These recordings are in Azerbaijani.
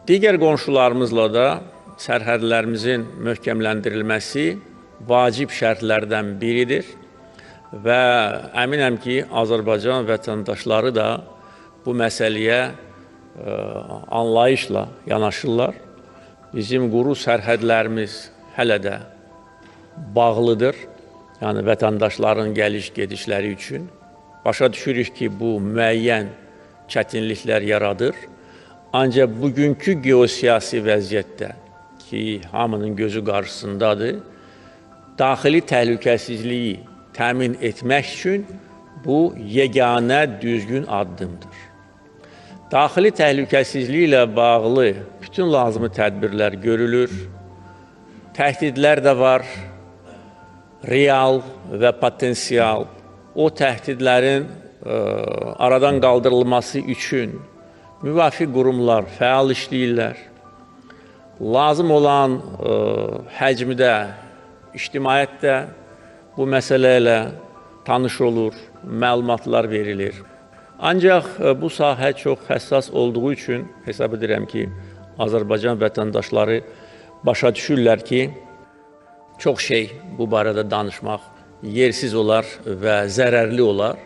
Digər qonşularımızla da sərhədlərimizin möhkəmləndirilməsi vacib şərtlərdən biridir və əminəm ki, Azərbaycan vətəndaşları da bu məsələyə anlayışla yanaşırlar. Bizim quru sərhədlərimiz hələ də bağlıdır, yəni vətəndaşların gəliş-gedişləri üçün. Başa düşürük ki, bu müəyyən çətinliklər yaradır. Ancaq bugünkü geosiyasi vəziyyətdə ki, hamının gözü qarşısındadır, daxili təhlükəsizliyi təmin etmək üçün bu yeganə düzgün addımdır. Daxili təhlükəsizliyi ilə bağlı bütün lazımi tədbirlər görülür. Təhdidlər də var, real və potensial. O təhdidlərin aradan qaldırılması üçün müvafiq qurumlar fəal işləyirlər. Lazım olan həcmdə ictimaiyyətdə bu məsələ ilə tanış olur, məlumatlar verilir. Ancaq bu sahə çox həssas olduğu üçün hesab edirəm ki, Azərbaycan vətəndaşları başa düşürlər ki, çox şey bu barədə danışmaq yersiz olar və zərərli olar.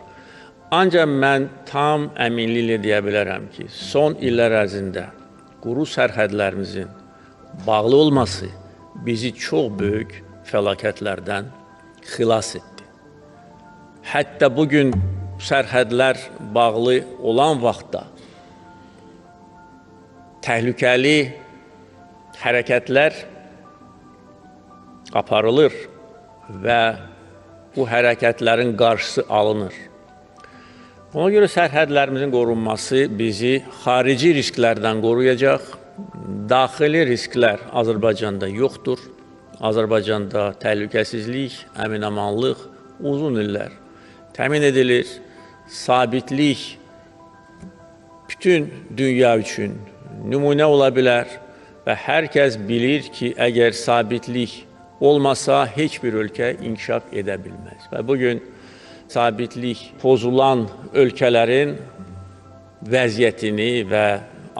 Ancaq mən tam əminliklə deyə bilərəm ki, son illər ərzində quru sərhədlərimizin bağlı olması bizi çox böyük fəlakətlərdən xilas etdi. Hətta bugün sərhədlər bağlı olan vaxtda təhlükəli hərəkətlər aparılır və bu hərəkətlərin qarşısı alınır. Ona görə sərhədlərimizin qorunması bizi xarici risklərdən qoruyacaq. Daxili risklər Azərbaycanda yoxdur. Azərbaycanda təhlükəsizlik, əmin-amanlıq uzun illər təmin edilir. Sabitlik bütün dünya üçün nümunə ola bilər və hər kəs bilir ki, əgər sabitlik olmasa heç bir ölkə inkişaf edə bilməz. Və bugün sabitlik pozulan ölkələrin vəziyyətini və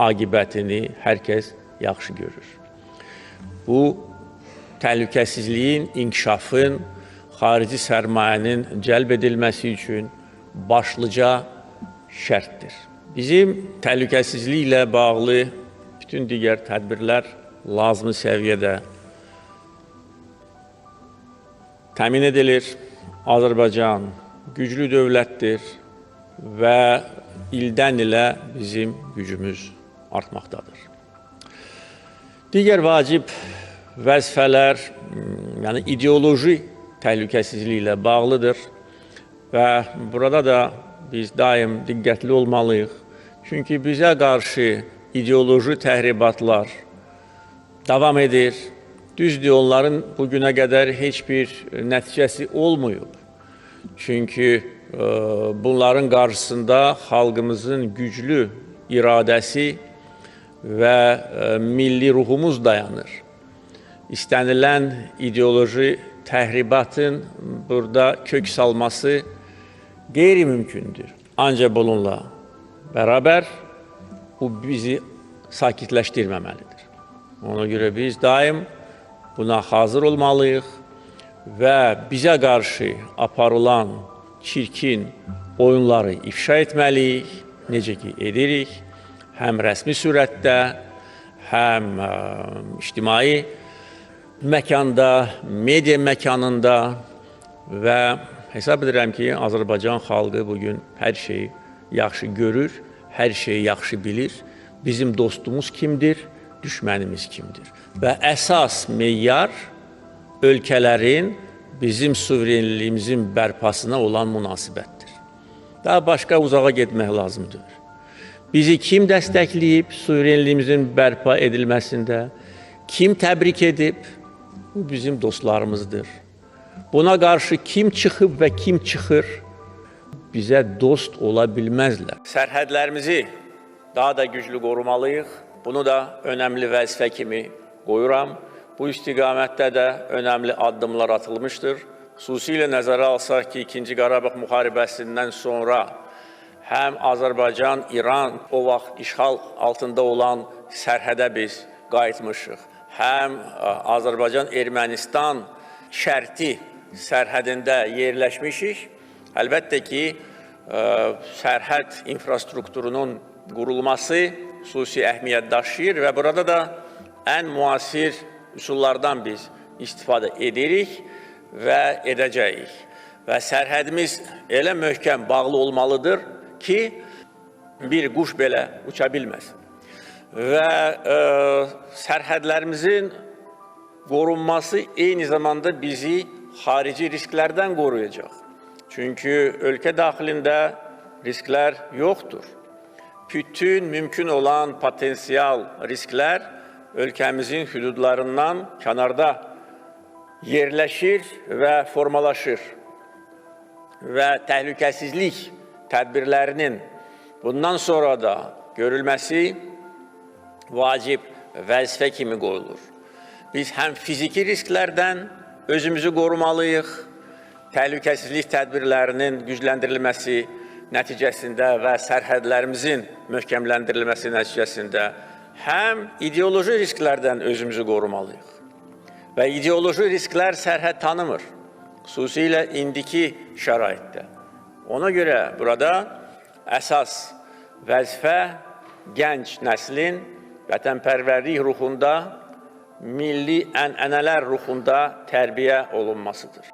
aqibətini hər kəs yaxşı görür. Bu, təhlükəsizliyin, inkişafın, xarici sərmayənin cəlb edilməsi üçün başlıca şərtdir. Bizim təhlükəsizlik ilə bağlı bütün digər tədbirlər lazımi səviyyədə təmin edilir. Azərbaycan güclü dövlətdir və ildən ilə bizim gücümüz artmaqdadır. Digər vacib vəzifələr, yəni ideoloji təhlükəsizlik ilə bağlıdır və burada da biz daim diqqətli olmalıyıq. Çünki bizə qarşı ideoloji təhribatlar davam edir. Düzdür, onların bugünə qədər heç bir nəticəsi olmayıb. Çünki bunların qarşısında xalqımızın güclü iradəsi və milli ruhumuz dayanır. İstənilən ideoloji təhribatın burada kök salması qeyri-mümkündür. Ancaq bununla bərabər bu bizi sakitləşdirməməlidir. Ona görə biz daim buna hazır olmalıyıq və bizə qarşı aparılan çirkin oyunları ifşa etməliyik, necə ki edirik, həm rəsmi surətdə, həm ictimai məkanda, media məkanında və hesab edirəm ki, Azərbaycan xalqı bugün hər şeyi yaxşı görür, hər şeyi yaxşı bilir. Bizim dostumuz kimdir, düşmənimiz kimdir? Və əsas meyyar ölkələrin bizim suverenliyimizin bərpasına olan münasibətdir. Daha başqa uzağa getmək lazımdır. Bizi kim dəstəkləyib suverenliyimizin bərpa edilməsində, kim təbrik edib? Bu bizim dostlarımızdır. Buna qarşı kim çıxıb və kim çıxır, bizə dost ola bilməzlər. Sərhədlərimizi daha da güclü qorumalıyıq. Bunu da önəmli vəzifə kimi qoyuram. Bu istiqamətdə də önəmli addımlar atılmışdır. Xüsusilə nəzərə alsaq ki, 2-ci Qarabağ müharibəsindən sonra həm Azərbaycan, İran o vaxt işğal altında olan sərhədə biz qayıtmışıq, həm Azərbaycan, Ermənistan şərti sərhədində yerləşmişik. Əlbəttə ki, sərhəd infrastrukturunun qurulması xüsusi əhəmiyyət daşıyır və burada da ən müasir üsullardan biz istifadə edirik və edəcəyik. Və sərhədimiz elə möhkəm bağlı olmalıdır ki, bir quş belə uça bilməz. Və sərhədlərimizin qorunması eyni zamanda bizi xarici risklərdən qoruyacaq. Çünki ölkə daxilində risklər yoxdur. Bütün mümkün olan potensial risklər ölkəmizin hüdudlarından kənarda yerləşir və formalaşır. Və təhlükəsizlik tədbirlərinin bundan sonra da görülməsi vacib vəzifə kimi qoyulur. Biz həm fiziki risklərdən özümüzü qorumalıyıq, təhlükəsizlik tədbirlərinin gücləndirilməsi nəticəsində və sərhədlərimizin möhkəmləndirilməsi nəticəsində həm ideoloji risklərdən özümüzü qorumalıyıq. Və ideoloji risklər sərhəd tanımır, xüsusilə indiki şəraitdə. Ona görə burada əsas vəzifə gənc nəslin vətənpərvərlik ruhunda, milli ənənələr ruhunda tərbiyə olunmasıdır.